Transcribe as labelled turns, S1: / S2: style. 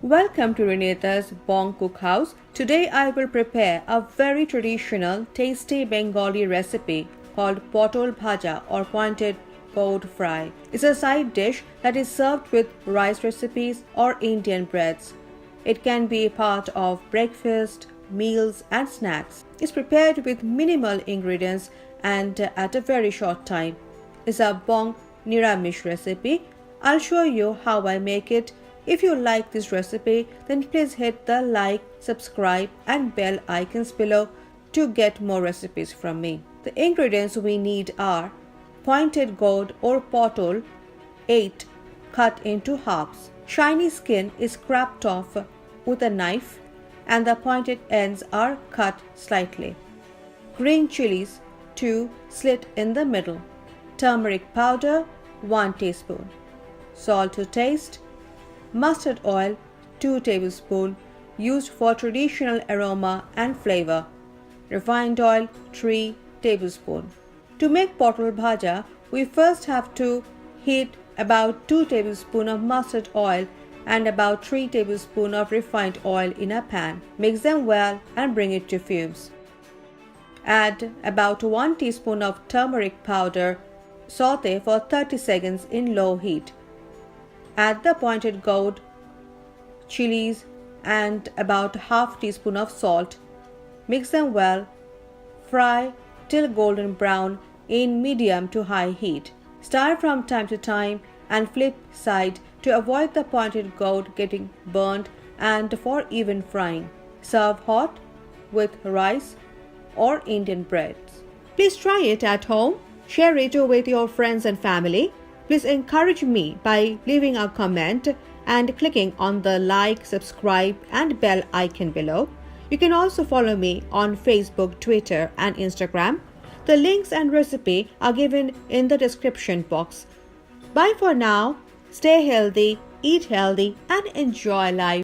S1: Welcome to Renata's Bong Cookhouse. Today I will prepare a very traditional, tasty Bengali recipe called PotolBhaja or pointed gourd fry. It's a side dish that is served with rice recipes or Indian breads. It can be part of breakfast, meals and snacks. It's prepared with minimal ingredients and at a very short time. It's a Bong niramish recipe. I'll show you how I make it. If you like this recipe, then please hit the like, subscribe and bell icons below to get more recipes from me. The ingredients we need are pointed gourd or potol, 8 cut into halves. Shiny skin is scraped off with a knife and the pointed ends are cut slightly. Green chilies, 2 slit in the middle. Turmeric powder, 1 teaspoon. Salt to taste. Mustard oil, 2 tablespoons, used for traditional aroma and flavor. Refined oil, 3 tablespoons. To make PotolBhaja, we first have to heat about 2 tablespoons of mustard oil and about 3 tablespoons of refined oil in a pan. Mix them well and bring it to fumes. Add about 1 teaspoon of turmeric powder. Saute for 30 seconds in low heat. Add the pointed gourd, chilies and about half teaspoon of salt. Mix them well. Fry till golden brown in medium to high heat. Stir from time to time and flip side to avoid the pointed gourd getting burnt and for even frying. Serve hot with rice or Indian breads. Please try it at home. Share it with your friends and family. Please encourage me by leaving a comment and clicking on the like, subscribe and bell icon below. You can also follow me on Facebook, Twitter and Instagram. The links and recipe are given in the description box. Bye for now. Stay healthy, eat healthy and enjoy life.